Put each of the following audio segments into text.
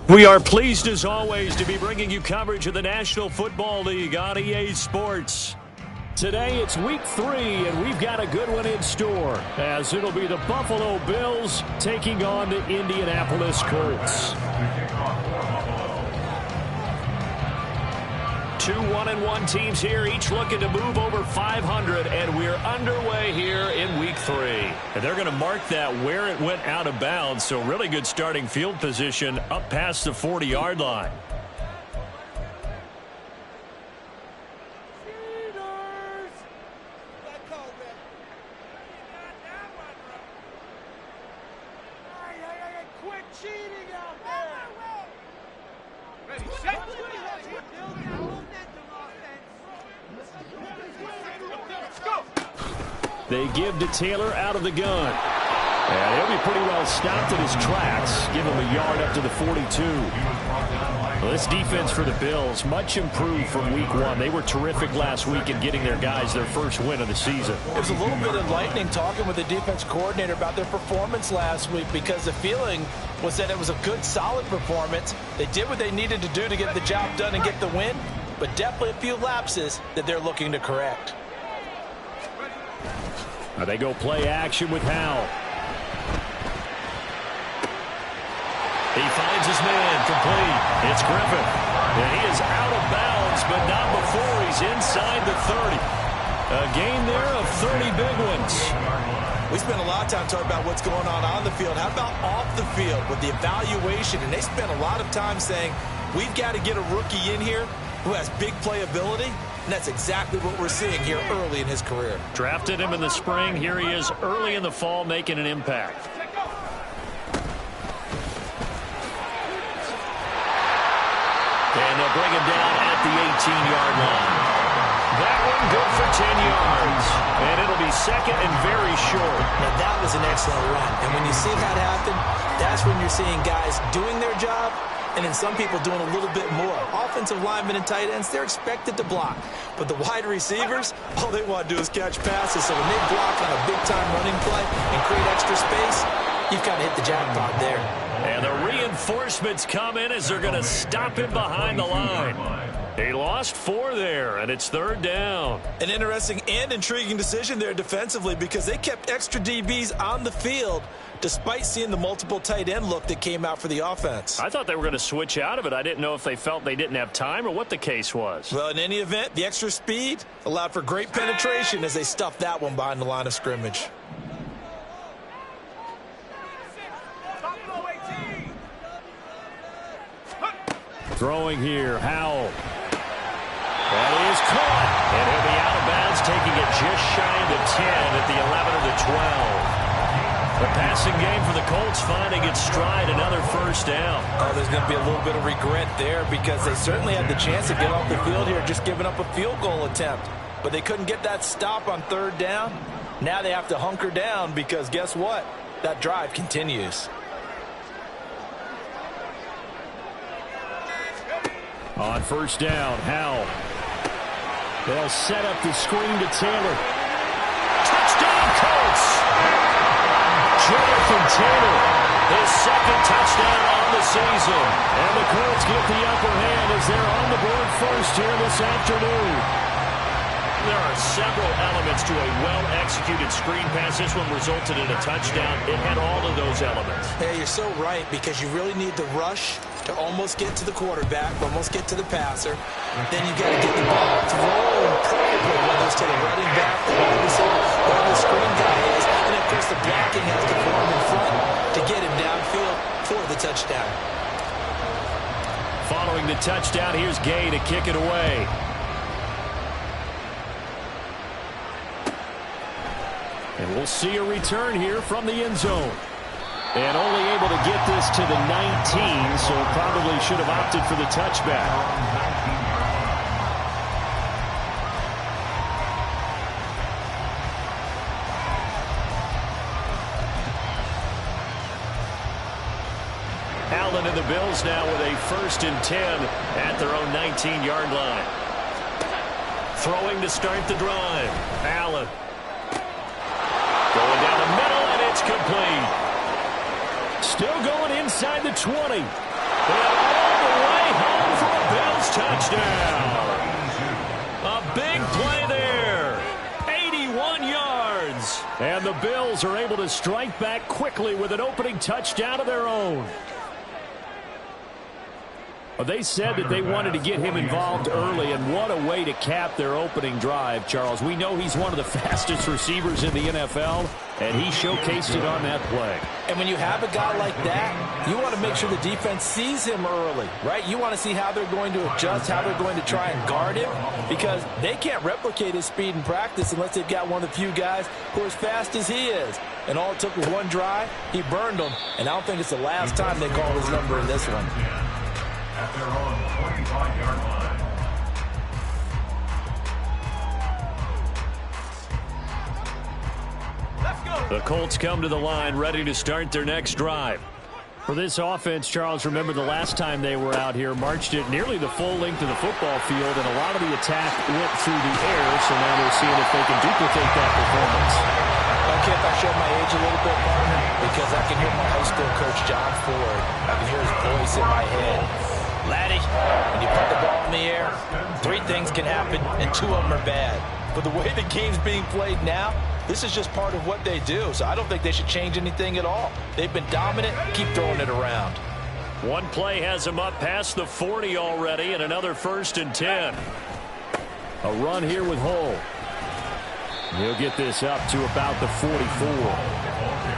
We are pleased as always to be bringing you coverage of the National Football League on EA Sports. Today it's week 3 and we've got a good one in store as it'll be the Buffalo Bills taking on the Indianapolis Colts. 2 1-1 teams here, each looking to move over 500, and we're underway here in week 3. And they're going to mark that where it went out of bounds, so really good starting field position up past the 40-yard line. They give to Taylor out of the gun. And he'll be pretty well stopped in his tracks. Give him a yard up to the 42. Well, this defense for the Bills, much improved from week 1. They were terrific last week in getting their guys their first win of the season. It was a little bit enlightening talking with the defense coordinator about their performance last week because the feeling was that it was a good, solid performance. They did what they needed to do to get the job done and get the win, but definitely a few lapses that they're looking to correct. Now they go play action with Howell. He finds his man complete. It's Griffin. And he is out of bounds, but not before he's inside the 30. A gain there of 30 big ones. We spent a lot of time talking about what's going on the field. How about off the field with the evaluation? And they spent a lot of time saying, we've got to get a rookie in here who has big playability. And that's exactly what we're seeing here early in his career. Drafted him in the spring. Here he is early in the fall making an impact. And they'll bring him down at the 18-yard line. That one good for 10 yards. And it'll be second and very short. Now that was an excellent run. And when you see that happen, that's when you're seeing guys doing their job and then some people doing a little bit more. Offensive linemen and tight ends, they're expected to block. But the wide receivers, all they want to do is catch passes. So when they block on a big-time running play and create extra space, you've kind of hit the jackpot there. And the reinforcements come in as they're going to stop him behind the line. They lost 4 there, and it's 3rd down. An interesting and intriguing decision there defensively because they kept extra DBs on the field despite seeing the multiple tight end look that came out for the offense. I thought they were going to switch out of it. I didn't know if they felt they didn't have time or what the case was. Well, in any event, the extra speed allowed for great penetration as they stuffed that one behind the line of scrimmage. Throwing here, Howell. That is caught. And he'll be out of bounds, taking it just shy of the 10 at the 11 or the 12. The passing game for the Colts finding its stride, another first down. Oh, there's going to be a little bit of regret there because they certainly had the chance to get off the field here, just giving up a field goal attempt. But they couldn't get that stop on 3rd down. Now they have to hunker down because guess what? That drive continues. On first down, Howell. They'll set up the screen to Taylor. Touchdown, Colts! Jonathan Taylor, his 2nd touchdown on the season. And the Colts get the upper hand as they're on the board first here this afternoon. There are several elements to a well-executed screen pass. This one resulted in a touchdown. It had all of those elements. Yeah, you're so right because you really need the rush to almost get to the quarterback, almost get to the passer. Then you've got to get the ball thrown perfectly, whether it's to the running back, the wide receiver, whoever the screen guy is. And, of course, the blocking has to form in front to get him downfield for the touchdown. Following the touchdown, here's Gay to kick it away. And we'll see a return here from the end zone. And only able to get this to the 19, so probably should have opted for the touchback. Allen and the Bills now with a 1st and 10 at their own 19-yard line. Throwing to start the drive. Allen. Going down the middle, and it's complete. Still going inside the 20. all the way home for a Bills touchdown. A big play there. 81 yards. And the Bills are able to strike back quickly with an opening touchdown of their own. They said that they wanted to get him involved early, and what a way to cap their opening drive, Charles. We know he's one of the fastest receivers in the NFL, and he showcased it on that play. And when you have a guy like that, you want to make sure the defense sees him early, right? You want to see how they're going to adjust, how they're going to try and guard him, because they can't replicate his speed in practice unless they've got one of the few guys who are as fast as he is. And all it took was one drive. He burned them, and I don't think it's the last time they call his number in this one. At their own 45-yard line. Let's go. The Colts come to the line ready to start their next drive. For this offense, Charles, remember the last time they were out here, marched it nearly the full length of the football field, and a lot of the attack went through the air, so now they're seeing if they can duplicate that performance. Okay, if I show my age a little bit, partner, because I can hear my high school coach, John Ford. I can hear his voice in my head. Laddie, when you put the ball in the air, 3 things can happen, and 2 of them are bad. But the way the game's being played now, this is just part of what they do. So I don't think they should change anything at all. They've been dominant. Keep throwing it around. One play has them up past the 40 already, and another 1st and 10. A run here with Hull. He'll get this up to about the 44.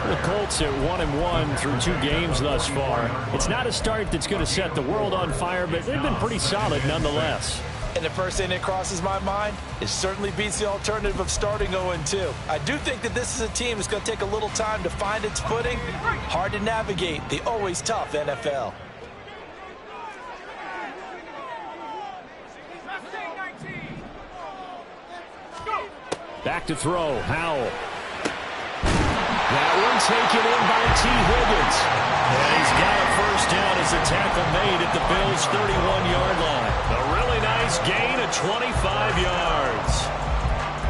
The Colts at 1-1 through 2 games thus far. It's not a start that's going to set the world on fire, but they've been pretty solid nonetheless. And the first thing that crosses my mind, it certainly beats the alternative of starting 0-2. I do think that this is a team that's going to take a little time to find its footing. Hard to navigate the always tough NFL. Back to throw, Howell. That one taken in by T. Higgins. And he's got a 1st down as the tackle made at the Bills' 31-yard line. A really nice gain of 25 yards.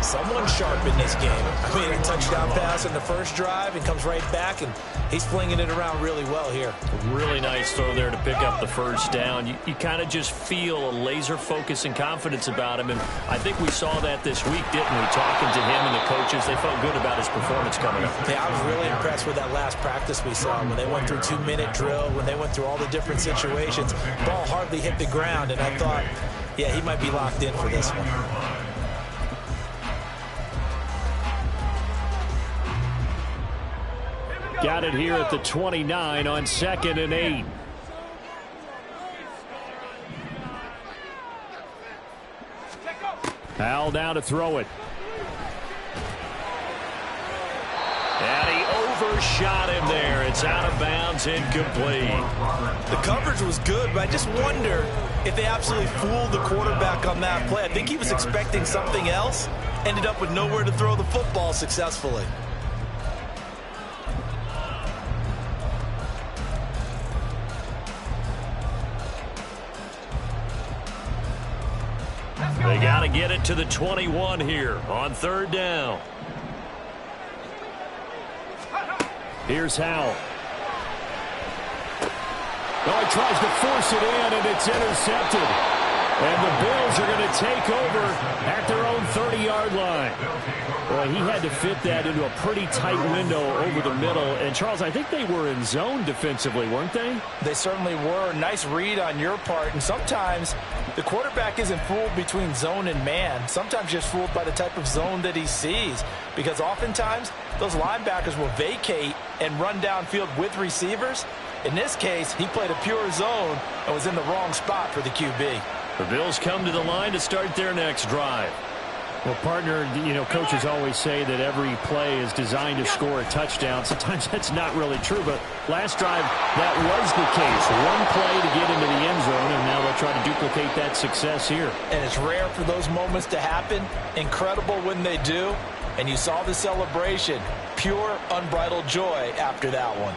Someone sharp in this game. I mean, a touchdown pass in the first drive and comes right back, and he's flinging it around really well here. Really nice throw there to pick up the 1st down. You kind of just feel a laser focus and confidence about him, and I think we saw that this week, didn't we? Talking to him and the coaches, they felt good about his performance coming up. Yeah, I was really impressed with that last practice we saw when they went through 2-minute drill, when they went through all the different situations. Ball hardly hit the ground, and I thought, yeah, he might be locked in for this one. Got it here at the 29 on 2nd and 8. Howell down to throw it. And he overshot him there. It's out of bounds, incomplete. The coverage was good, but I just wonder if they absolutely fooled the quarterback on that play. I think he was expecting something else, ended up with nowhere to throw the football successfully. They got to get it to the 21 here on 3rd down. Here's Howell. Oh, he tries to force it in, and it's intercepted. And the Bills are going to take over at their own 30-yard line. Boy, he had to fit that into a pretty tight window over the middle. And, Charles, I think they were in zone defensively, weren't they? They certainly were. Nice read on your part. And sometimes the quarterback isn't fooled between zone and man. Sometimes just fooled by the type of zone that he sees. Because oftentimes, those linebackers will vacate and run downfield with receivers. In this case, he played a pure zone and was in the wrong spot for the QB. The Bills come to the line to start their next drive. Well, partner, you know, coaches always say that every play is designed to score a touchdown. Sometimes that's not really true, but last drive, that was the case. One play to get into the end zone, and now they'll try to duplicate that success here. And it's rare for those moments to happen. Incredible when they do. And you saw the celebration. Pure, unbridled joy after that one.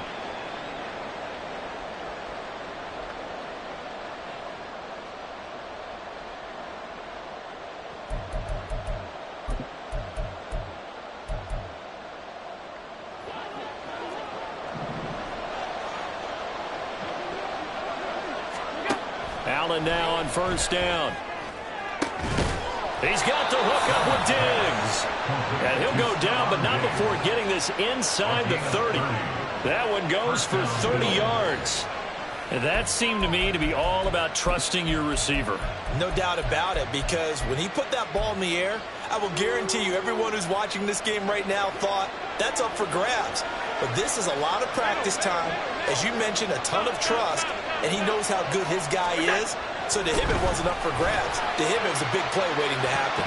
Allen now on first down. He's got the hook up with Diggs. And he'll go down, but not before getting this inside the 30. That one goes for 30 yards. And that seemed to me to be all about trusting your receiver. No doubt about it, because when he put that ball in the air, I will guarantee you everyone who's watching this game right now thought that's up for grabs. But this is a lot of practice time. As you mentioned, a ton of trust, and he knows how good his guy is. So to him, it wasn't up for grabs. To him, it was a big play waiting to happen.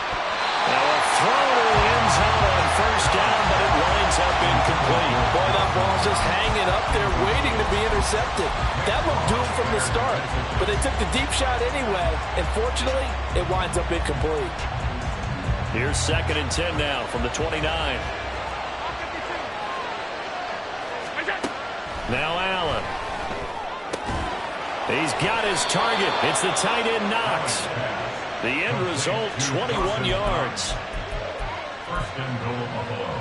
Now a throw to the end zone on first down, but it winds up incomplete. Boy, that ball's just hanging up there waiting to be intercepted. That looked doomed from the start, but they took the deep shot anyway, and fortunately, it winds up incomplete. Here's 2nd and 10 now from the 29. Now Allen. He's got his target. It's the tight end Knox. The end result, 21 yards. First and goal, Buffalo.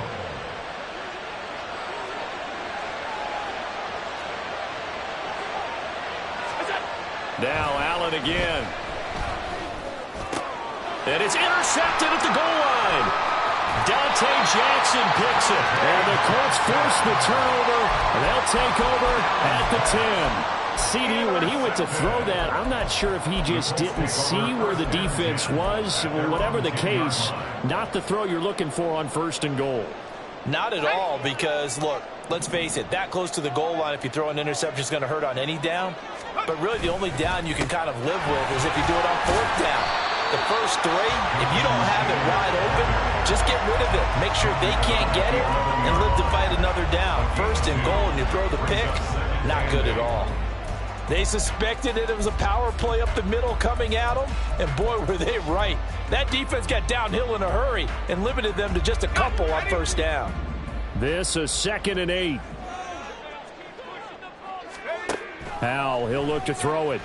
Now Allen again. And it's intercepted at the goal line. Dante Jackson picks it. And the Colts force the turnover. And they'll take over at the 10. CD, when he went to throw that, I'm not sure if he just didn't see where the defense was. Whatever the case, not the throw you're looking for on 1st and goal. Not at all, because, look, let's face it, that close to the goal line, if you throw an interception, is going to hurt on any down. But really, the only down you can kind of live with is if you do it on 4th down. The first 3, if you don't have it wide open, just get rid of it. Make sure they can't get it and live to fight another down. 1st and goal, and you throw the pick, not good at all. They suspected it was a power play up the middle coming at them, and boy, were they right. That defense got downhill in a hurry and limited them to just a couple on 1st down. This is 2nd and 8. Howell, he'll look to throw it.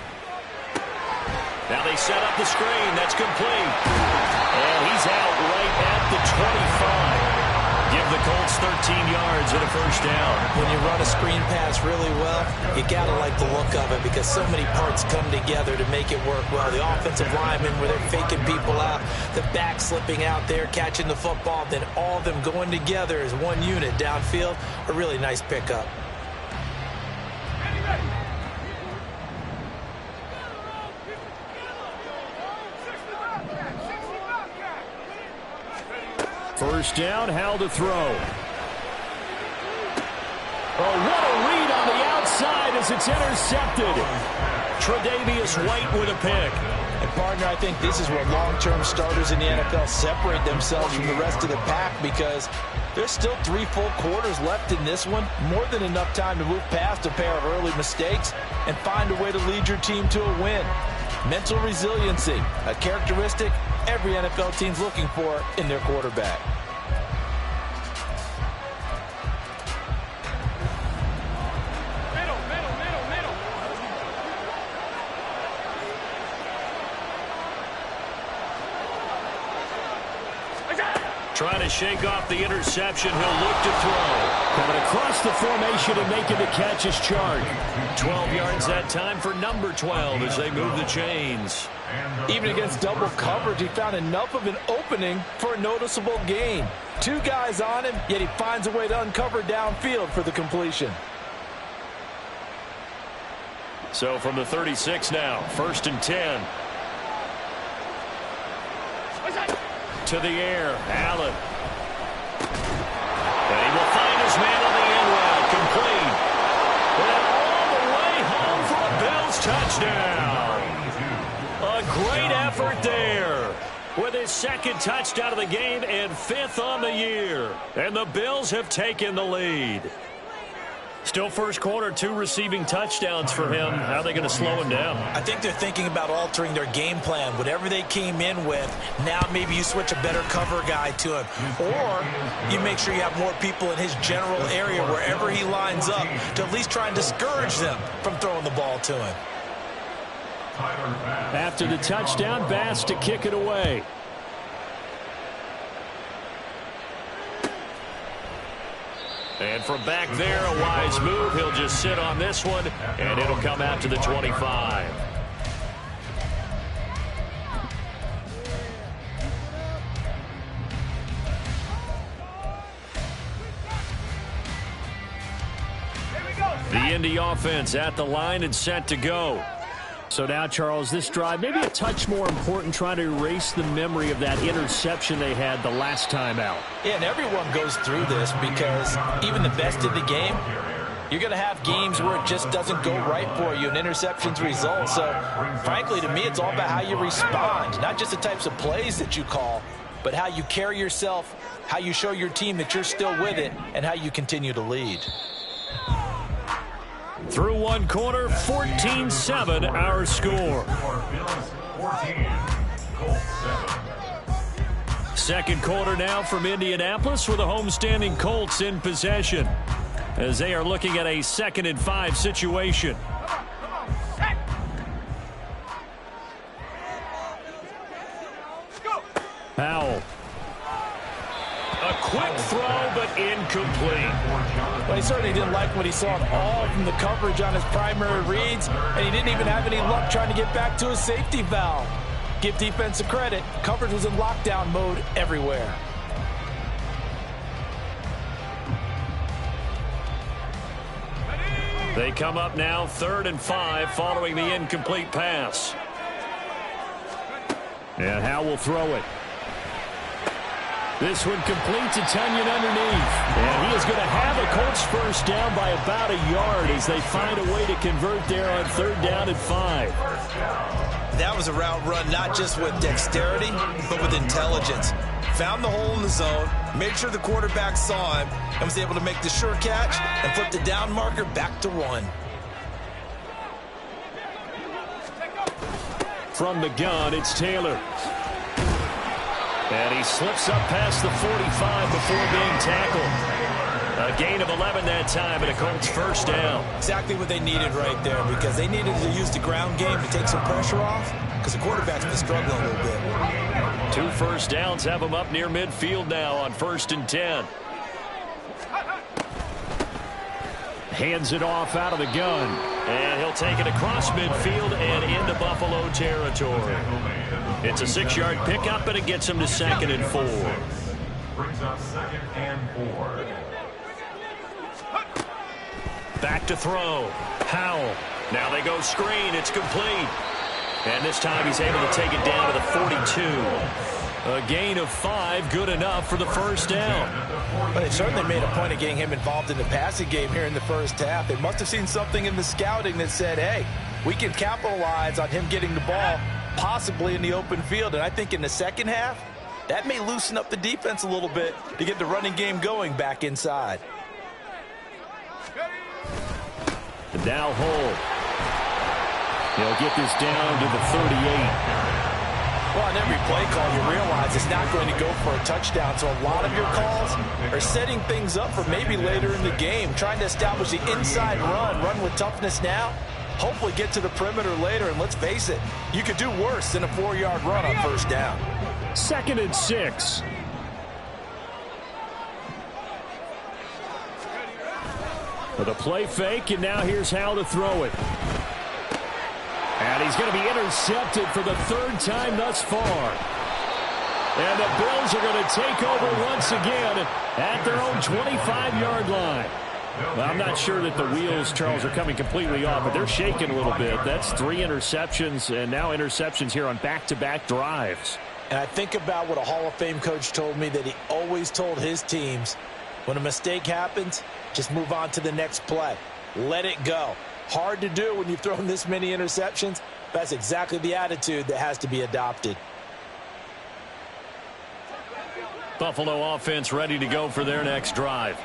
Now they set up the screen. That's complete. And he's out right at the 25. Give the Colts 13 yards and a 1st down. When you run a screen pass really well, you got to like the look of it because so many parts come together to make it work well. The offensive linemen, where they're faking people out, the back slipping out there, catching the football, then all of them going together as one unit downfield. A really nice pickup. First down, Howell to throw. Oh, what a read on the outside as it's intercepted. Tre'Davious White with a pick. And, partner, I think this is where long-term starters in the NFL separate themselves from the rest of the pack because there's still 3 full quarters left in this one. More than enough time to move past a pair of early mistakes and find a way to lead your team to a win. Mental resiliency, a characteristic every NFL team's looking for in their quarterback. Trying to shake off the interception. He'll look to throw. Coming across the formation and making the catch is Chark. 12 yards that time for number 12 as they move the chains. Even against double coverage, he found enough of an opening for a noticeable gain. 2 guys on him, yet he finds a way to uncover downfield for the completion. So from the 36 now, 1st and 10. To the air, Allen. And he will find his man on the end route, complete. And all the way home for a Bills touchdown. A great effort there. With his 2nd touchdown of the game and 5th on the year. And the Bills have taken the lead. Still first quarter, 2 receiving touchdowns for him. How are they going to slow him down? I think they're thinking about altering their game plan. Whatever they came in with, now maybe you switch a better cover guy to him. Or you make sure you have more people in his general area wherever he lines up to at least try and discourage them from throwing the ball to him. After the touchdown, Bass to kick it away. And from back there, a wise move. He'll just sit on this one, and it'll come out to the 25. The Indy offense at the line and set to go. So now, Charles, this drive maybe a touch more important, trying to erase the memory of that interception they had the last time out. Yeah, and everyone goes through this because even the best of the game, you're going to have games where it just doesn't go right for you and interceptions result. So, frankly, to me, it's all about how you respond, not just the types of plays that you call, but how you carry yourself, how you show your team that you're still with it, and how you continue to lead. Through one quarter, 14-7 our score. Second quarter now from Indianapolis with the homestanding Colts in possession as they are looking at a 2nd and 5 situation. Powell. A quick throw, but incomplete. Well, he certainly didn't like what he saw at all from the coverage on his primary reads, and he didn't even have any luck trying to get back to his safety valve. Give defense a credit. Coverage was in lockdown mode everywhere. They come up now 3rd and 5 following the incomplete pass. And Howe will throw it. This one complete to Tunyon underneath. And he is going to have a Colts first down by about a yard as they find a way to convert there on 3rd down and 5. That was a route run not just with dexterity, but with intelligence. Found the hole in the zone, made sure the quarterback saw him, and was able to make the sure catch and flip the down marker back to 1. From the gun, it's Taylor. And he slips up past the 45 before being tackled. A gain of 11 that time, and a Colts first down. Exactly what they needed right there, because they needed to use the ground game to take some pressure off, because the quarterback's been struggling a little bit. 2 first downs have him up near midfield now on 1st and 10. Hands it off out of the gun. And he'll take it across midfield and into Buffalo territory. It's a 6-yard pickup, and it gets him to 2nd and 4. Brings up 2nd and 4. Back to throw. Powell. Now they go screen. It's complete. And this time he's able to take it down to the 42. A gain of 5, good enough for the first down. But they certainly made a point of getting him involved in the passing game here in the first half. They must have seen something in the scouting that said, hey, we can capitalize on him getting the ball possibly in the open field. And I think in the second half, that may loosen up the defense a little bit to get the running game going back inside. Now Hull. He'll get this down to the 38. Well, on every play call, you realize it's not going to go for a touchdown. So a lot of your calls are setting things up for maybe later in the game, trying to establish the inside run with toughness now, hopefully get to the perimeter later. And let's face it, you could do worse than a 4-yard run on first down. 2nd and 6. For the play fake, and now here's how to throw it. And he's going to be intercepted for the 3rd time thus far. And the Bills are going to take over once again at their own 25-yard line. Well, I'm not sure that the wheels, Charles, are coming completely off, but they're shaking a little bit. That's 3 interceptions, and now interceptions here on back-to-back drives. And I think about what a Hall of Fame coach told me, that he always told his teams, when a mistake happens, just move on to the next play. Let it go. Hard to do when you've thrown this many interceptions. That's exactly the attitude that has to be adopted. Buffalo offense ready to go for their next drive.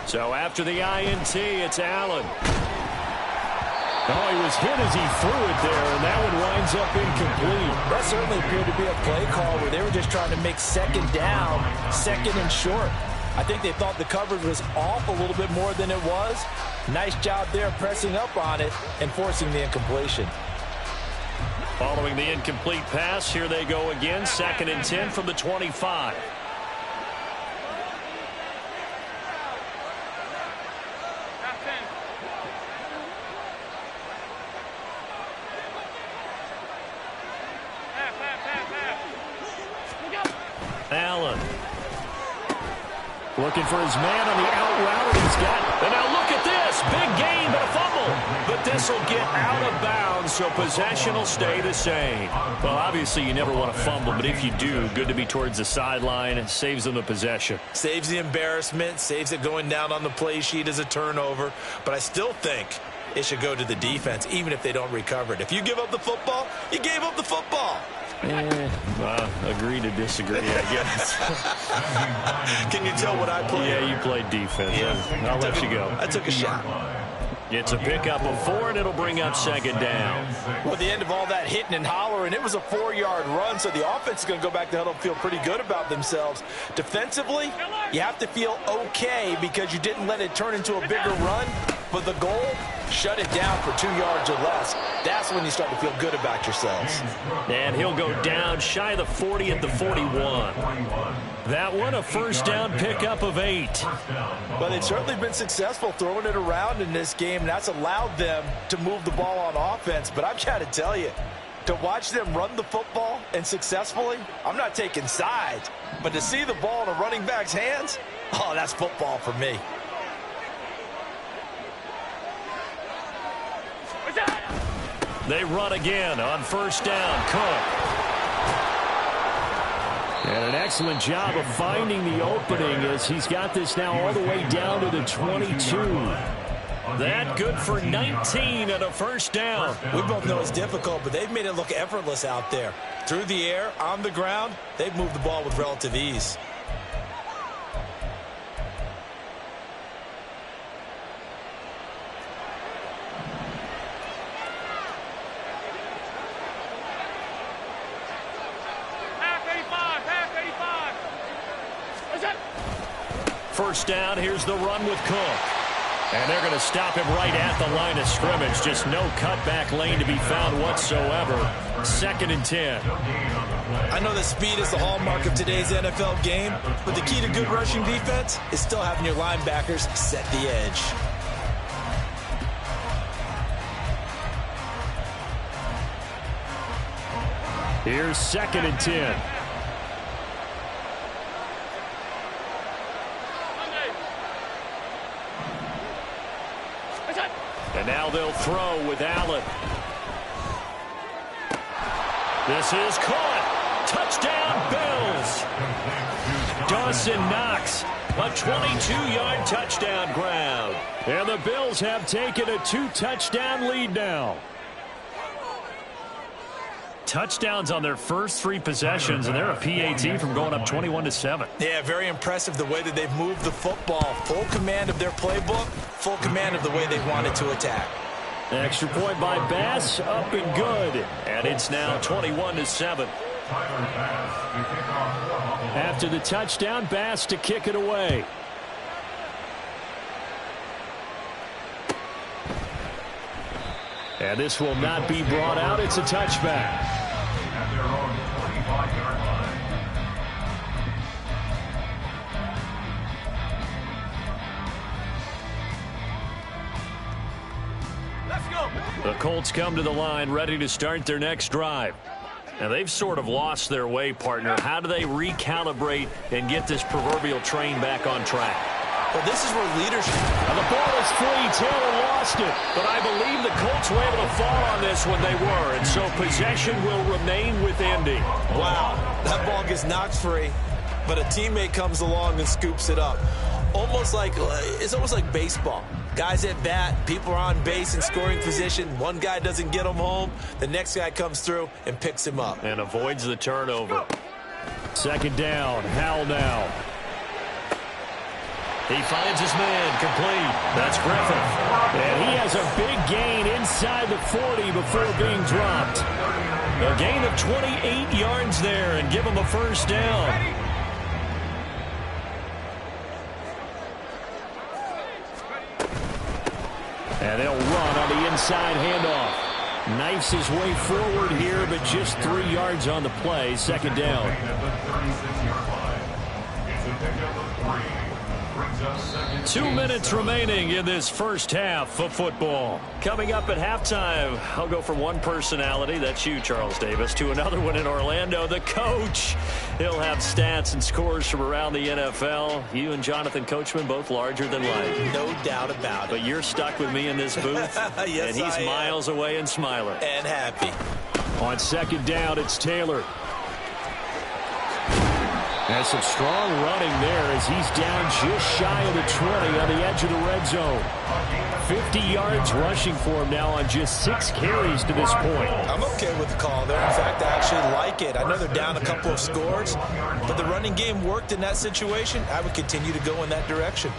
So after the INT, it's Allen. Oh, he was hit as he threw it there, and that one winds up incomplete. That certainly appeared to be a play call where they were just trying to make 2nd down, 2nd and short. I think they thought the coverage was off a little bit more than it was. Nice job there pressing up on it and forcing the incompletion. Following the incomplete pass, here they go again. 2nd and 10 from the 25. Allen. Looking for his man on the out route, and he's got. And now look at this. Big gain, but a fumble. But this will get out of bounds, so possession will stay the same. Well, obviously, you never want to fumble, but if you do, good to be towards the sideline. It saves them the possession. Saves the embarrassment, saves it going down on the play sheet as a turnover. But I still think it should go to the defense, even if they don't recover it. If you give up the football, you gave up the football. Agree to disagree, I guess. Can you tell what I played? Yeah, you played defense. Yeah. I'll let you go. I took a shot. It's a pickup of 4, and it'll bring up second down. Well, at the end of all that hitting and hollering, it was a 4-yard run, so the offense is going to go back to huddle and feel pretty good about themselves. Defensively, you have to feel okay because you didn't let it turn into a bigger run, but the goal, shut it down for 2 yards or less. That's when you start to feel good about yourselves. And he'll go down shy of the 40 at the 41. That one, a first down pickup of 8. But they've certainly been successful throwing it around in this game, and that's allowed them to move the ball on offense. But I've got to tell you, to watch them run the football and successfully, I'm not taking sides, but to see the ball in a running back's hands, oh, that's football for me. They run again on first down. Cook. And an excellent job of finding the opening as he's got this now all the way down to the 22. That good for 19 and a first down. We both know it's difficult, but they've made it look effortless out there. Through the air, on the ground, they've moved the ball with relative ease. First down, here's the run with Cook. And they're going to stop him right at the line of scrimmage. Just no cutback lane to be found whatsoever. 2nd and 10. I know that speed is the hallmark of today's NFL game, but the key to good rushing defense is still having your linebackers set the edge. Here's 2nd and 10. And now they'll throw with Allen. This is caught. Touchdown, Bills. Dawson Knox, a 22-yard touchdown grab. And the Bills have taken a 2-touchdown lead now. Touchdowns on their first 3 possessions, and they're a PAT from going up 21-7. Yeah, very impressive the way that they've moved the football. Full command of their playbook, full command of the way they've wanted to attack. Extra point by Bass, up and good. And it's now 21-7. After the touchdown, Bass to kick it away. And this will not be brought out. It's a touchback. At their own 25-yard line. Let's go. The Colts come to the line ready to start their next drive. Now, they've sort of lost their way, partner. How do they recalibrate and get this proverbial train back on track? Well, this is where leadership... And the ball is free. Taylor lost it. But I believe the Colts were able to fall on this when they were. And so possession will remain with Indy. Wow, that ball gets knocked free, but a teammate comes along and scoops it up. It's almost like baseball. Guys at bat, people are on base in scoring position. One guy doesn't get him home. The next guy comes through and picks him up. And avoids the turnover. 2nd down. Howell now. He finds his man, complete. That's Griffith. And he has a big gain inside the 40 before being dropped. A gain of 28 yards there and give him a first down. And they'll run on the inside handoff. Knifes his way forward here, but just 3 yards on the play. 2nd down. It's a pickup of 3. Brings up 2nd 2 minutes remaining in this first half of football. Coming up at halftime, I'll go from one personality, that's you, Charles Davis, to another one in Orlando, the coach. He'll have stats and scores from around the NFL. You and Jonathan Coachman, both larger than life. No doubt about it. But you're stuck with me in this booth, yes, and he's miles away and smiling. And happy. On second down, it's Taylor. Has some strong running there as he's down just shy of the 20 on the edge of the red zone. 50 yards rushing for him now on just 6 carries to this point. I'm okay with the call there. In fact, I actually like it. I know they're down a couple of scores, but the running game worked in that situation. I would continue to go in that direction.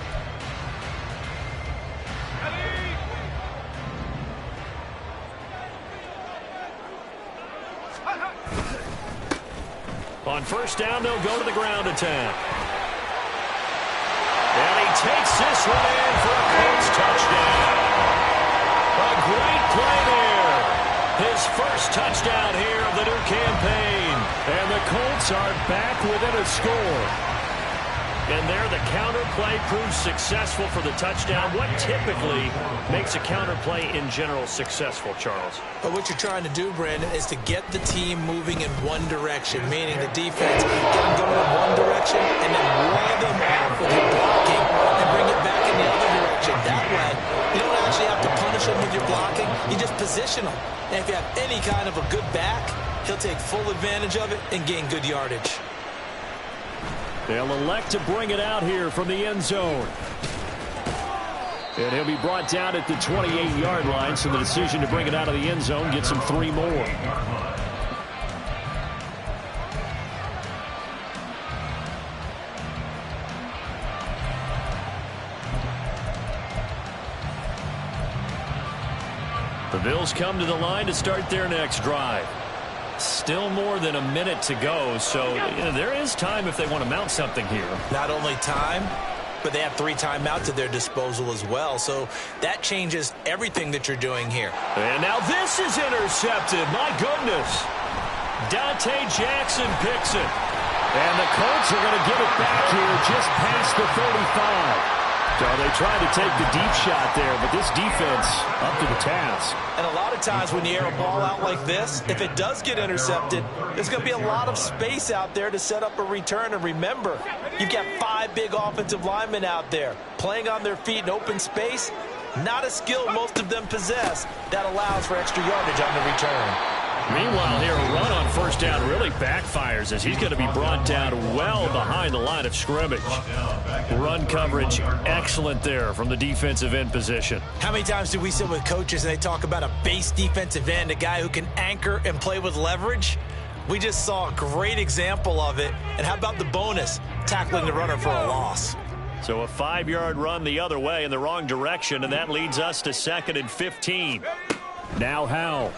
On first down, they'll go to the ground attack. And he takes this one in for a Colts touchdown. A great play there. His first touchdown here of the new campaign. And the Colts are back within a score. And there the counter play proves successful for the touchdown. What typically makes a counter play in general successful, Charles? But what you're trying to do, Brandon, is to get the team moving in one direction, meaning the defense get them going in one direction and then wall them off with your blocking and bring it back in the other direction. That way, you don't actually have to punish them with your blocking. You just position them. And if you have any kind of a good back, he'll take full advantage of it and gain good yardage. They'll elect to bring it out here from the end zone. And he'll be brought down at the 28-yard line, so the decision to bring it out of the end zone gets him 3 more. The Bills come to the line to start their next drive. Still more than a minute to go, so there is time if they want to mount something here. Not only time, but they have 3 timeouts at their disposal as well, so that changes everything that you're doing here. And now this is intercepted. My goodness. Dante Jackson picks it. And the Colts are going to give it back here just past the 35. So they tried to take the deep shot there, but this defense up to the task. And a lot of times when you air a ball out like this, if it does get intercepted, there's going to be a lot of space out there to set up a return. And remember, you've got 5 big offensive linemen out there playing on their feet in open space. Not a skill most of them possess. That allows for extra yardage on the return. Meanwhile, here, a run on first down really backfires as he's going to be brought down well behind the line of scrimmage. Run coverage excellent there from the defensive end position. How many times do we sit with coaches and they talk about a base defensive end, a guy who can anchor and play with leverage? We just saw a great example of it. And how about the bonus, tackling the runner for a loss? So a 5-yard run the other way in the wrong direction, and that leads us to 2nd and 15. Now Howell.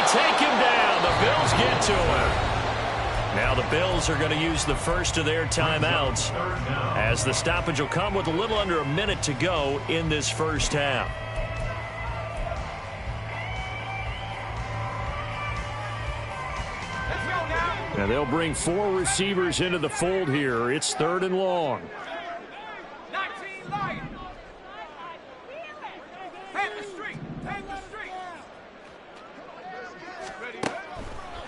Take him down. The Bills get to him. Now the Bills are going to use the first of their timeouts as the stoppage will come with a little under a minute to go in this first half. Now they'll bring 4 receivers into the fold here. It's 3rd and long.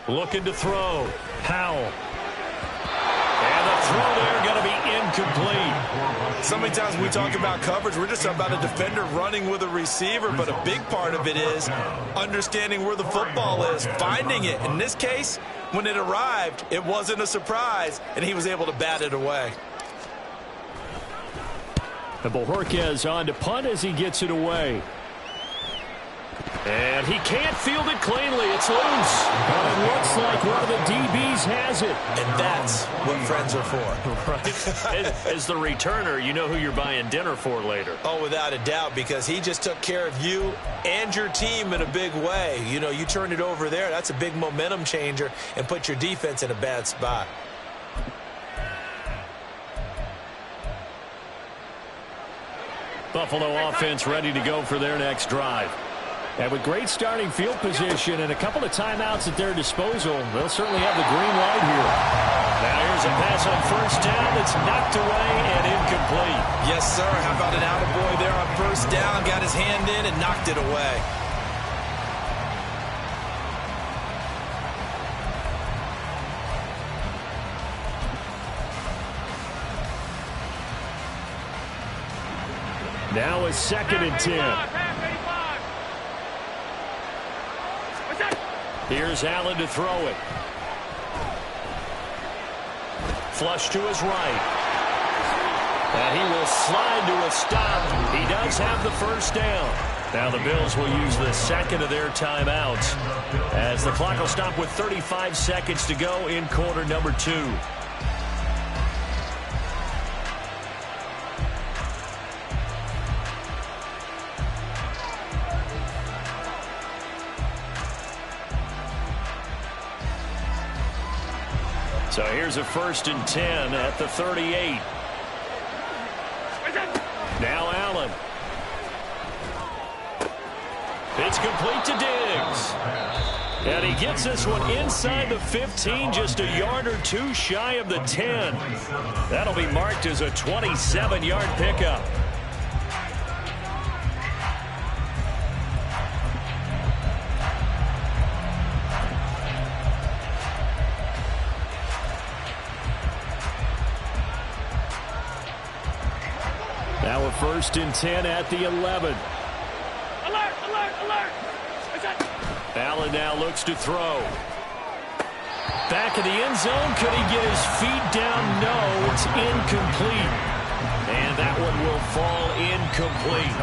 Looking to throw. Howell. And the throw there going to be incomplete. So many times when we talk about coverage, we're just about a defender running with a receiver, but a big part of it is understanding where the football is, finding it. In this case, when it arrived, it wasn't a surprise, and he was able to bat it away. And Bojorquez on to punt as he gets it away. And he can't field it cleanly. It's loose. But it looks like one of the DBs has it. And that's what friends are for. Right. As the returner, you know who you're buying dinner for later. Oh, without a doubt, because he just took care of you and your team in a big way. You know, you turned it over there. That's a big momentum changer and put your defense in a bad spot. Buffalo offense ready to go for their next drive. And with great starting field position and a couple of timeouts at their disposal, they'll certainly have the green light here. Now here's a pass pass on first down. It's knocked away and incomplete. Yes, sir. How about an attaboy there on first down? Got his hand in and knocked it away. Now a 2nd and 10. Here's Allen to throw it. Flush to his right. And he will slide to a stop. He does have the first down. Now the Bills will use the second of their timeouts as the clock will stop with 35 seconds to go in quarter number 2. So here's a 1st and 10 at the 38. Now Allen. It's complete to Diggs. And he gets this one inside the 15, just a yard or two shy of the 10. That'll be marked as a 27-yard pickup. Now a 1st and 10 at the 11. Alert, alert, alert. Allen now looks to throw. Back of the end zone. Could he get his feet down? No, it's incomplete. And that one will fall incomplete.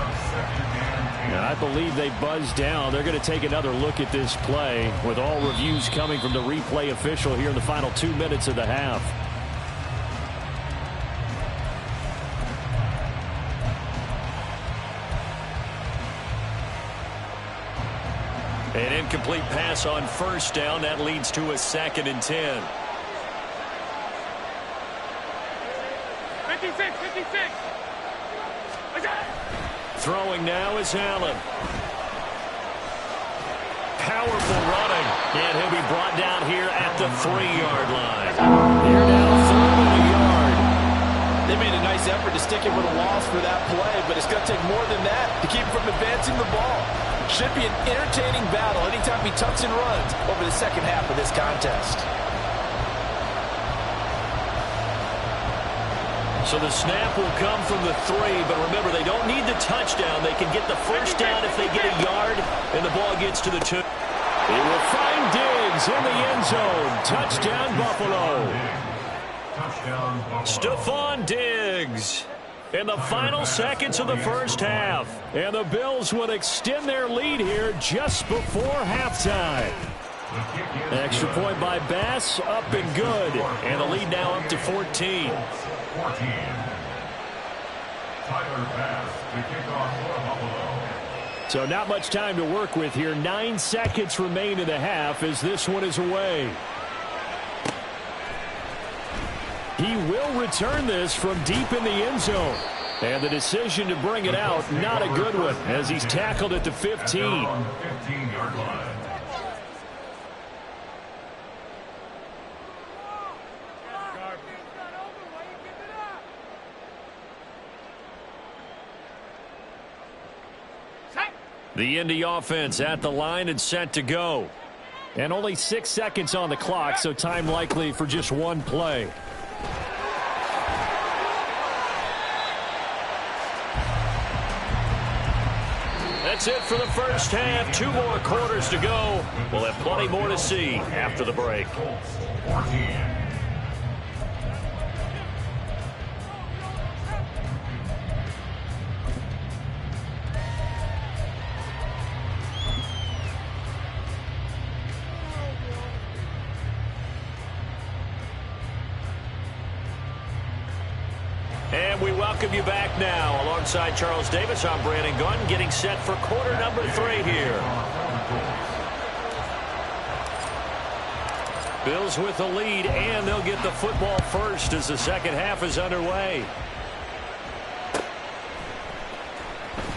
And I believe they buzzed down. They're going to take another look at this play with all reviews coming from the replay official here in the final 2 minutes of the half. An incomplete pass on first down. That leads to a 2nd and 10. 56, 56. Throwing now is Allen. Powerful running. And he'll be brought down here at the 3-yard line. They're now third and a yard. They made a nice effort to stick him with a loss for that play, but it's going to take more than that to keep him from advancing the ball. Should be an entertaining battle anytime he tucks and runs over the second half of this contest. So the snap will come from the 3, but remember, they don't need the touchdown. They can get the first down if they get a yard, and the ball gets to the 2. He will find Diggs in the end zone. Touchdown, Buffalo. Stephon Diggs in the final seconds of the first half. And the Bills would extend their lead here just before halftime. Extra point by Bass, up and good. And the lead now up to 14. 14. Tyler Bass to kick off for Buffalo. So not much time to work with here. 9 seconds remain in the half as this one is away. He will return this from deep in the end zone. And the decision to bring it out, not a good one, as he's tackled at the 15. On the 15-yard line. The Indy offense at the line and set to go. And only 6 seconds on the clock, so time likely for just one play. That's it for the first half. 2 more quarters to go. We'll have plenty more to see after the break. Colts 14. And we welcome you back now. Alongside Charles Davis, I'm Brandon Gunn, getting set for quarter number 3 here. Bills with the lead, and they'll get the football first as the second half is underway.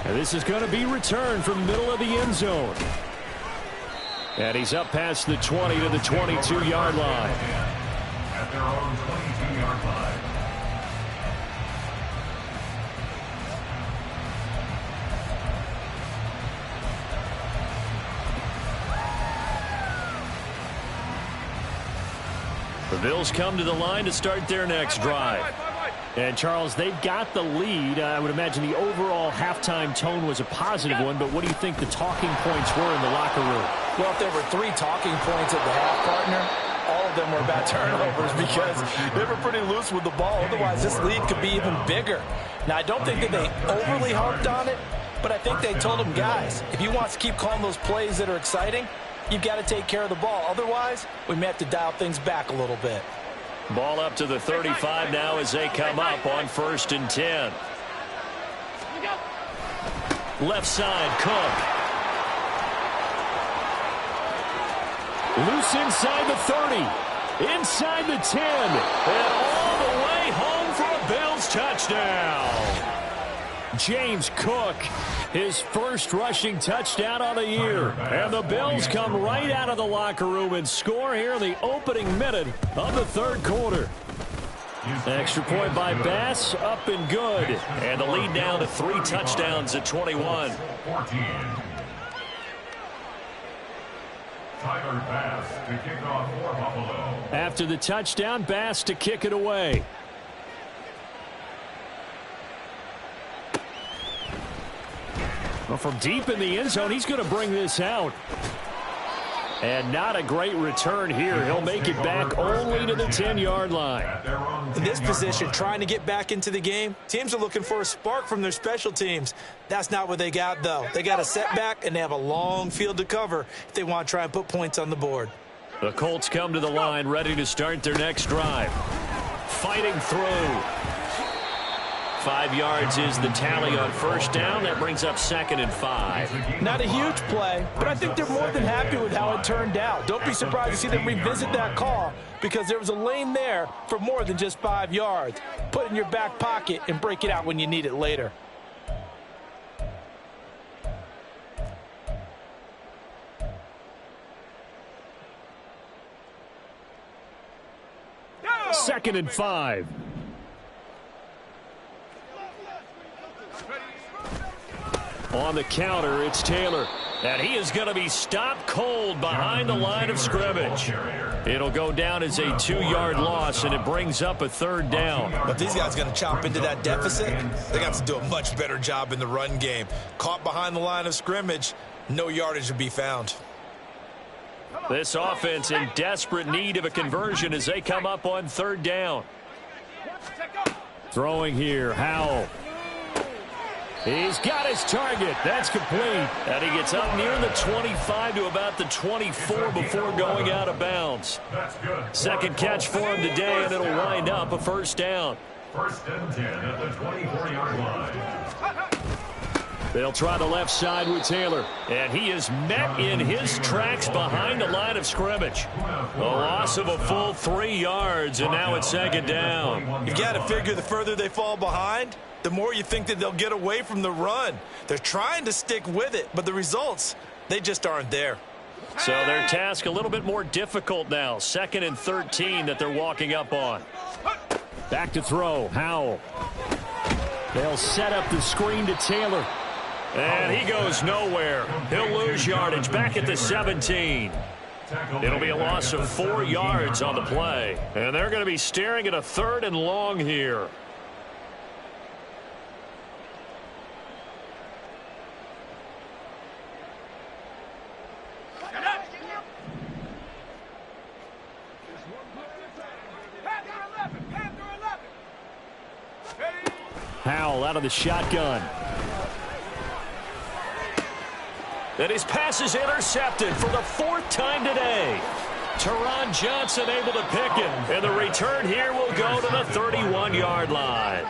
And this is going to be returned from the middle of the end zone. And he's up past the 20 to the 22-yard line. their own 22-yard line. The Bills come to the line to start their next drive. And, Charles, they've got the lead. I would imagine the overall halftime tone was a positive one, but what do you think the talking points were in the locker room? Well, if there were 3 talking points at the half, partner, all of them were about turnovers because they were pretty loose with the ball. Otherwise, this lead could be even bigger. Now, I don't think that they overly harped on it, but I think they told them, guys, if you want to keep calling those plays that are exciting, you've got to take care of the ball. Otherwise, we may have to dial things back a little bit. Ball up to the 35 now as they come up on 1st and 10. Left side, Cook. Loose inside the 30. Inside the 10. And all the way home for a Bills touchdown. James Cook, his first rushing touchdown on the year. And the Bills come right out of the locker room and score here in the opening minute of the 3rd quarter. Extra point by Bass, up and good. And the lead down to 3 touchdowns at 21. 14. Tyler Bass to kick off for Buffalo. After the touchdown, Bass to kick it away. Well, from deep in the end zone, he's going to bring this out. And not a great return here. He'll make it back only to the 10-yard line. In this position, trying to get back into the game, teams are looking for a spark from their special teams. That's not what they got, though. They got a setback, and they have a long field to cover if they want to try and put points on the board. The Colts come to the line, ready to start their next drive. Fighting through. 5 yards is the tally on 1st down. That brings up 2nd and 5. Not a huge play, but I think they're more than happy with how it turned out. Don't be surprised to see them revisit that call because there was a lane there for more than just 5 yards. Put it in your back pocket and break it out when you need it later. Second and 5. On the counter, it's Taylor. And he is going to be stopped cold behind the line of scrimmage. It'll go down as a 2-yard loss, and it brings up a 3rd down. But these guys going to chop into that deficit. They got to do a much better job in the run game. Caught behind the line of scrimmage, no yardage to be found. This offense in desperate need of a conversion as they come up on 3rd down. Throwing here, Howell. He's got his target. That's complete. And he gets up near the 25 to about the 24 before going out of bounds. Second catch for him today, and it'll wind up a 1st down. 1st and 10 at the 24-yard line. They'll try the left side with Taylor. And he is met in his tracks behind the line of scrimmage. A loss of a full 3 yards, and now it's 2nd down. You got to figure the further they fall behind, the more you think that they'll get away from the run. They're trying to stick with it, but the results, they just aren't there. So their task a little bit more difficult now. 2nd and 13 that they're walking up on. Back to throw, Howell. They'll set up the screen to Taylor. And he goes nowhere. He'll lose yardage back at the 17. It'll be a loss of 4 yards on the play. And they're going to be staring at a 3rd and long here. Howell out of the shotgun. And his pass is intercepted for the 4th time today. Teron Johnson able to pick it. And the return here will go to the 31-yard line.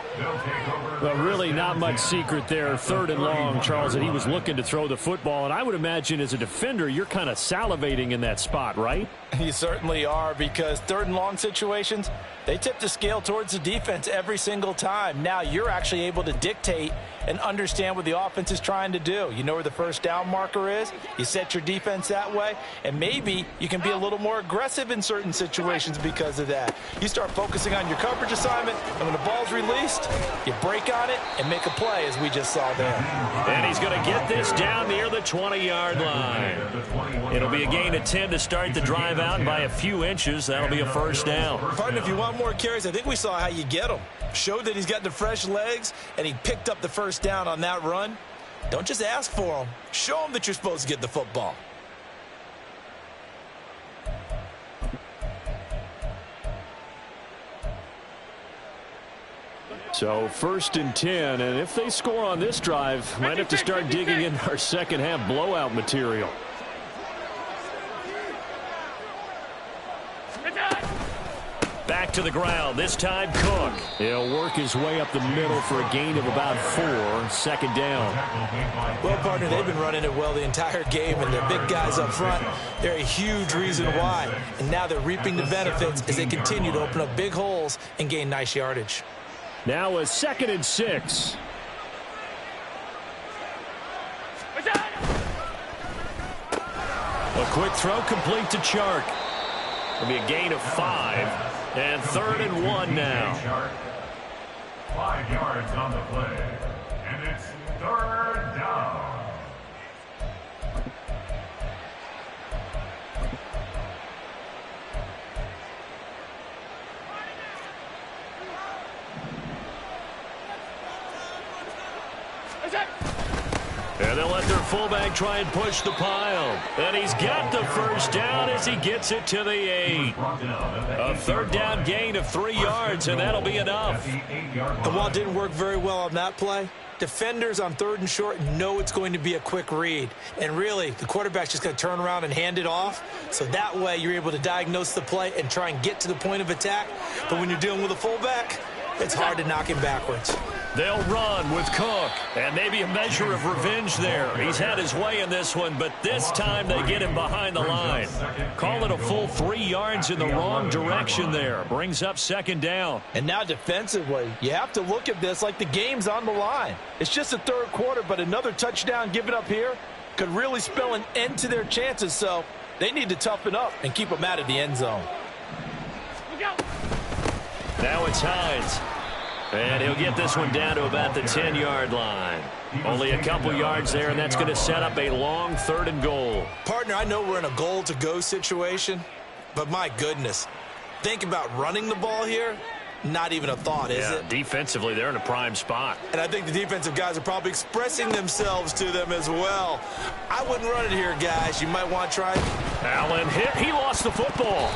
Well, really not much secret there. 3rd and long, Charles, that he was looking to throw the football. And I would imagine as a defender, you're kind of salivating in that spot, right? You certainly are, because third and long situations, they tip the scale towards the defense every single time. Now you're actually able to dictate and understand what the offense is trying to do. You know where the first down marker is. You set your defense that way, and maybe you can be a little more aggressive in certain situations because of that. You start focusing on your coverage assignment, and when the ball's released, you break on it and make a play, as we just saw there. And he's going to get this down near the 20-yard line. It'll be a gain of 10 to start the drive out, and by a few inches, that'll be a first down. Partner, if you want more carries, I think we saw how you get them. Showed that he's got the fresh legs, and he picked up the first down on that run. Don't just ask for him. Show him that you're supposed to get the football. So 1st and 10, and if they score on this drive, might have to start digging in our second half blowout material. Back to the ground, this time Cook. He'll work his way up the middle for a gain of about 4, 2nd down. Well, partner, they've been running it well the entire game, and the big guys up front, they're a huge reason why. And now they're reaping the benefits as they continue to open up big holes and gain nice yardage. Now a 2nd and 6. A quick throw complete to Chark. It'll be a gain of 5. And 3rd and 1 now. 5 yards on the play. And it's 3rd down. And they'll let their fullback try and push the pile. And he's got the first down as he gets it to the 8. A 3rd down gain of 3 yards, and that'll be enough. And while it didn't work very well on that play, defenders on 3rd and short know it's going to be a quick read. And really, the quarterback's just going to turn around and hand it off. So that way, you're able to diagnose the play and try and get to the point of attack. But when you're dealing with a fullback, it's hard to knock him backwards. They'll run with Cook, and maybe a measure of revenge there. He's had his way in this one, but this time they get him behind the line. Call it a full 3 yards in the wrong direction there. Brings up 2nd down. And now defensively, you have to look at this like the game's on the line. It's just the 3rd quarter, but another touchdown given up here could really spell an end to their chances, so they need to toughen up and keep them out of the end zone. Now it's Hines. And he'll get this one down to about the 10-yard line. Only a couple yards there, and that's going to set up a long 3rd and goal. Partner, I know we're in a goal-to-go situation, but my goodness, think about running the ball here. Not even a thought, is it? Defensively, they're in a prime spot. And I think the defensive guys are probably expressing themselves to them as well. I wouldn't run it here, guys. You might want to try it. Allen hit. He lost the football.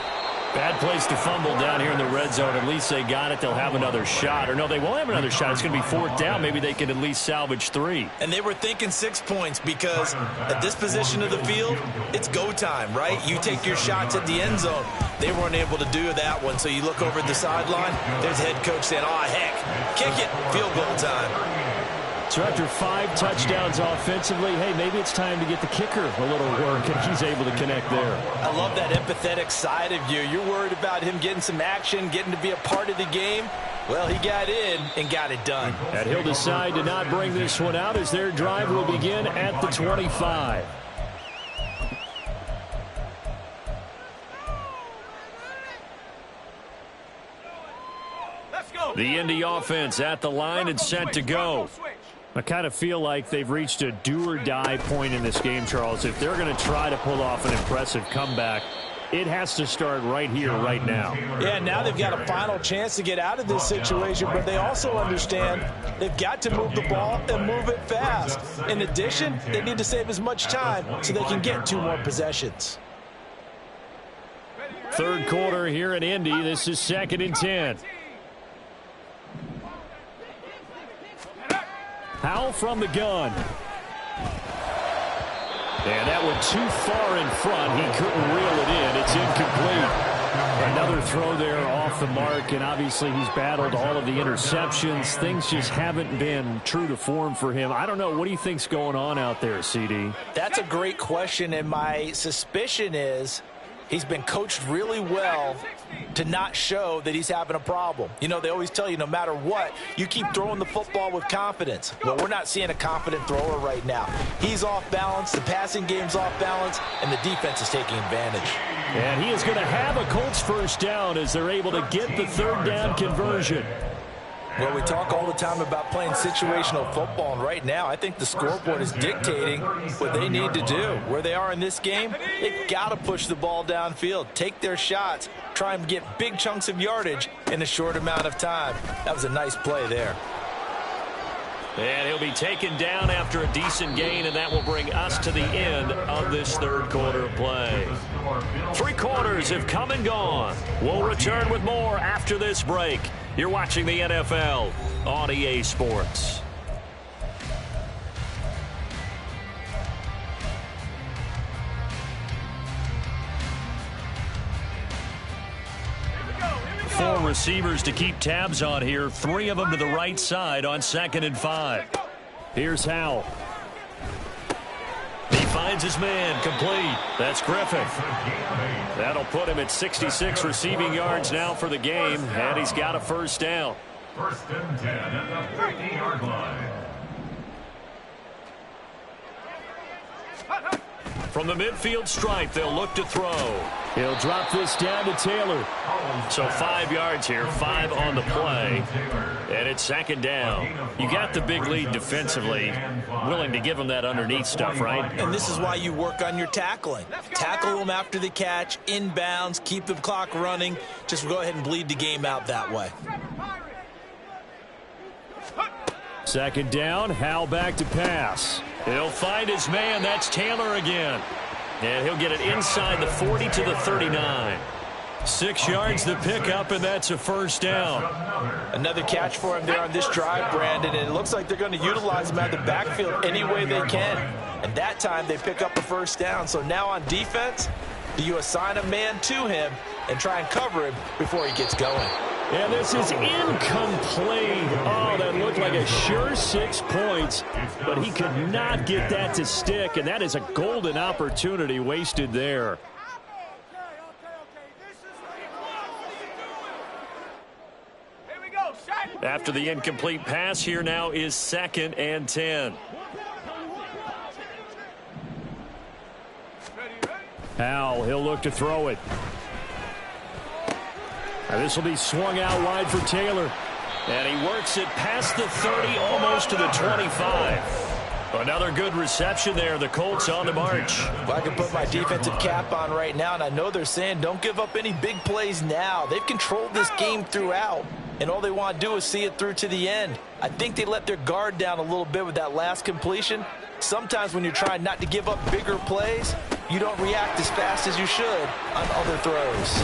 Bad place to fumble down here in the red zone. At least they got it. They'll have another shot. Or no, they won't have another shot. It's going to be 4th down. Maybe they can at least salvage 3. And they were thinking 6 points because at this position of the field, it's go time, right? You take your shots at the end zone. They weren't able to do that one. So you look over at the sideline. There's head coach saying, oh, heck, kick it. Field goal time. So after 5 touchdowns offensively, hey, maybe it's time to get the kicker a little work, and he's able to connect there. I love that empathetic side of you. You're worried about him getting some action, getting to be a part of the game. Well, he got in and got it done. And he'll decide to not bring this one out as their drive will begin at the 25. Let's go. The Indy offense at the line and set to go. I kind of feel like they've reached a do-or-die point in this game, Charles. If they're going to try to pull off an impressive comeback, it has to start right here, right now. Yeah, now they've got a final chance to get out of this situation, but they also understand they've got to move the ball and move it fast. In addition, they need to save as much time so they can get 2 more possessions. 3rd quarter here in Indy. This is 2nd and 10. Howell from the gun. And that went too far in front. He couldn't reel it in. It's incomplete. Another throw there off the mark, and obviously he's battled all of the interceptions. Things just haven't been true to form for him. I don't know. What do you think's going on out there, CD? That's a great question, and my suspicion is He's been coached really well to not show that he's having a problem. You know, they always tell you no matter what, you keep throwing the football with confidence. Well, we're not seeing a confident thrower right now. He's off balance, the passing game's off balance, and the defense is taking advantage. And he is going to have a Colts first down as they're able to get the third down conversion. Well, we talk all the time about playing situational football, and right now I think the scoreboard is dictating what they need to do. Where they are in this game, they've got to push the ball downfield, take their shots, try and get big chunks of yardage in a short amount of time. That was a nice play there. And he'll be taken down after a decent gain, and that will bring us to the end of this third quarter of play. 3 quarters have come and gone. We'll return with more after this break. You're watching the NFL on EA Sports. Four receivers to keep tabs on here. 3 of them to the right side on 2nd and 5. Here's Howell. He finds his man, complete. That's Griffith. That'll put him at 66 receiving yards now for the game, and he's got a first down. 1st and 10 at the 50-yard line. From the midfield stripe, they'll look to throw. He'll drop this down to Taylor. So 5 yards here, 5 on the play. And it's 2nd down. You got the big lead defensively. Willing to give him that underneath stuff, right? And this is why you work on your tackling. Tackle them after the catch, inbounds, keep the clock running. Just go ahead and bleed the game out that way. 2nd down, Howell back to pass. He'll find his man. That's Taylor again. And he'll get it inside the 40 to the 39. 6 yards the pickup, and that's a first down. Another catch for him there on this drive, Brandon, and it looks like they're going to utilize him out of the backfield any way they can. And that time they pick up a first down. So now on defense, do you assign a man to him and try and cover him before he gets going? And this is incomplete. Oh, that looked like a sure 6 points, but he could not get that to stick, and that is a golden opportunity wasted there. After the incomplete pass, here now is 2nd and 10. Howell, he'll look to throw it. Now this will be swung out wide for Taylor. And he works it past the 30, almost to the 25. Another good reception there. The Colts on the march. Well, I can put my defensive cap on right now, and I know they're saying don't give up any big plays now. They've controlled this game throughout, and all they want to do is see it through to the end. I think they let their guard down a little bit with that last completion. Sometimes when you're trying not to give up bigger plays, you don't react as fast as you should on other throws.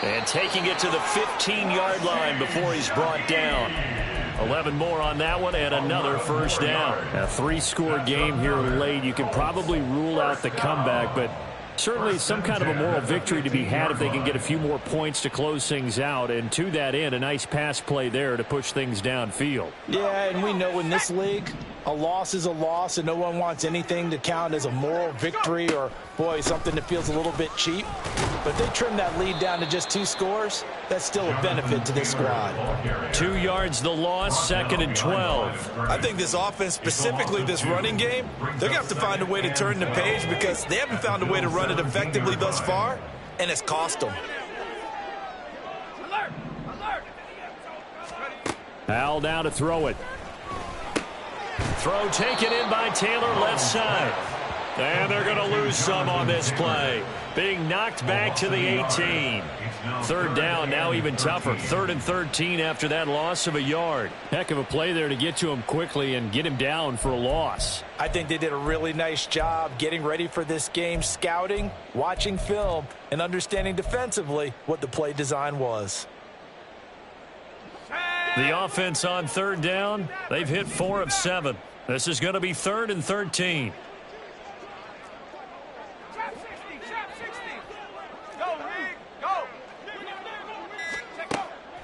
And taking it to the 15-yard line before he's brought down. 11 more on that one and another first down. A 3-score game here late. You can probably rule out the comeback, but certainly some kind of a moral victory to be had if they can get a few more points to close things out. And to that end, a nice pass play there to push things downfield. Yeah, and we know in this league, a loss is a loss, and no one wants anything to count as a moral victory or, boy, something that feels a little bit cheap. But if they trim that lead down to just 2 scores, that's still a benefit to this squad. 2 yards the loss, 2nd and 12. I think this offense, specifically this running game, they're going to have to find a way to turn the page because they haven't found a way to run it effectively thus far, and it's cost them. Howell down to throw it. Throw taken in by Taylor, left side. And they're going to lose some on this play. Being knocked back to the 18. 3rd down, now even tougher. 3rd and 13 after that loss of a yard. Heck of a play there to get to him quickly and get him down for a loss. I think they did a really nice job getting ready for this game, scouting, watching film, and understanding defensively what the play design was. The offense on 3rd down, they've hit 4 of 7. This is going to be 3rd and 13.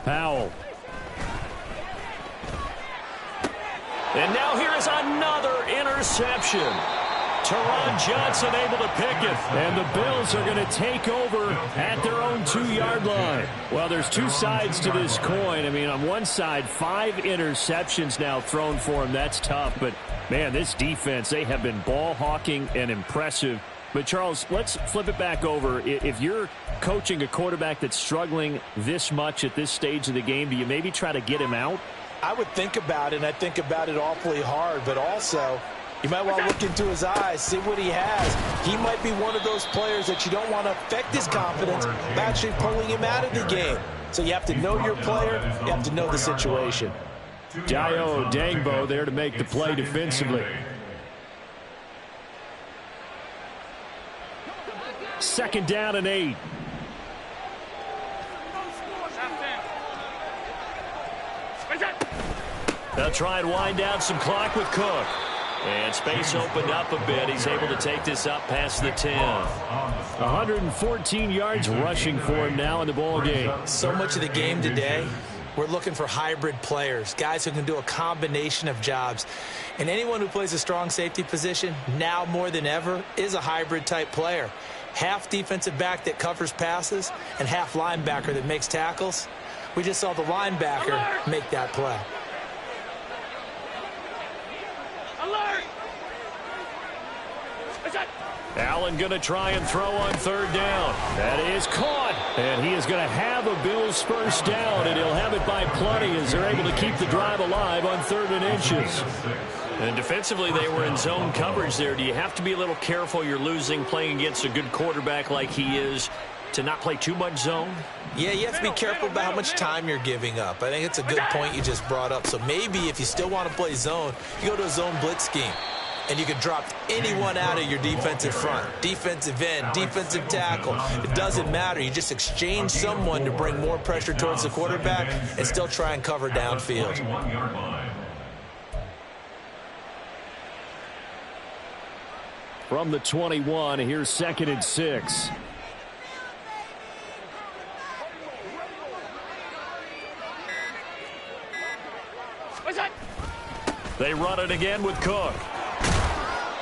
Howell. And now here is another interception. Teron Johnson able to pick it. And the Bills are going to take over at their own 2-yard line. Well, there's two sides to this coin. I mean, on one side, 5 interceptions now thrown for him. That's tough. But, man, this defense, they have been ball hawking and impressive. But, Charles, let's flip it back over. If you're coaching a quarterback that's struggling this much at this stage of the game, do you maybe try to get him out? I would think about it, and I think about it awfully hard. But also, you might want to look into his eyes, see what he has. He might be one of those players that you don't want to affect his confidence by actually pulling him out of the game. So you have to know your player. You have to know the situation. Dayo Dangbo there to make the play defensively. Second down and 8. They'll try and wind down some clock with Cook. And space opened up a bit. He's able to take this up past the 10. 114 yards rushing for him now in the ball game. So much of the game today, we're looking for hybrid players, guys who can do a combination of jobs. And anyone who plays a strong safety position, now more than ever, is a hybrid type player. Half defensive back that covers passes and half linebacker that makes tackles. We just saw the linebacker make that play. Alert! Allen going to try and throw on third down. That is caught. And he is going to have a Bills first down, and he'll have it by plenty as they're able to keep the drive alive on 3rd and inches. And defensively, they were in zone coverage there. Do you have to be a little careful? You're losing playing against a good quarterback like he is to not play too much zone? Yeah, you have to be careful about how much time you're giving up. I think it's a good point you just brought up. So maybe if you still want to play zone, you go to a zone blitz scheme. And you can drop anyone out of your defensive front. Defensive end, defensive tackle. It doesn't matter. You just exchange someone to bring more pressure towards the quarterback and still try and cover downfield. From the 21, here's 2nd and 6. They run it again with Cook.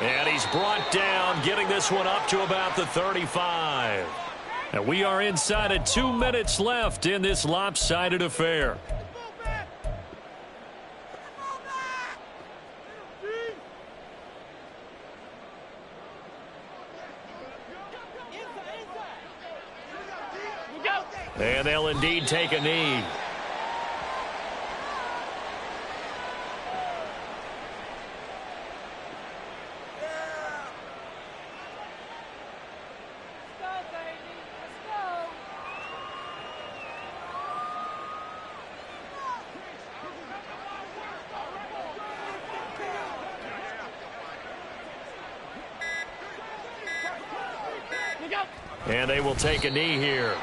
And he's brought down, getting this one up to about the 35. And we are inside of 2 minutes left in this lopsided affair. And they'll indeed take a knee. And they will take a knee here.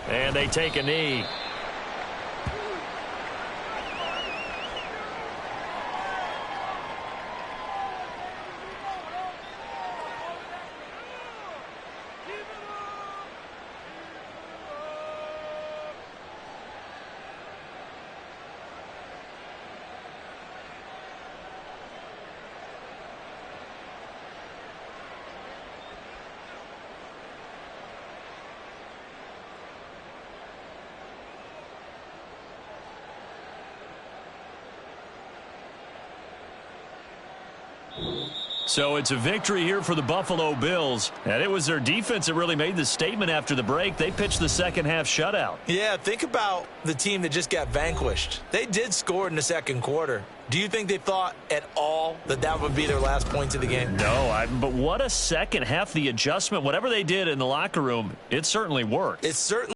And they take a knee. So it's a victory here for the Buffalo Bills. And it was their defense that really made the statement after the break. They pitched the second half shutout. Yeah, think about the team that just got vanquished. They did score in the second quarter. Do you think they thought at all that that would be their last points of the game? No, but what a second half. The adjustment, whatever they did in the locker room, it certainly worked. It certainly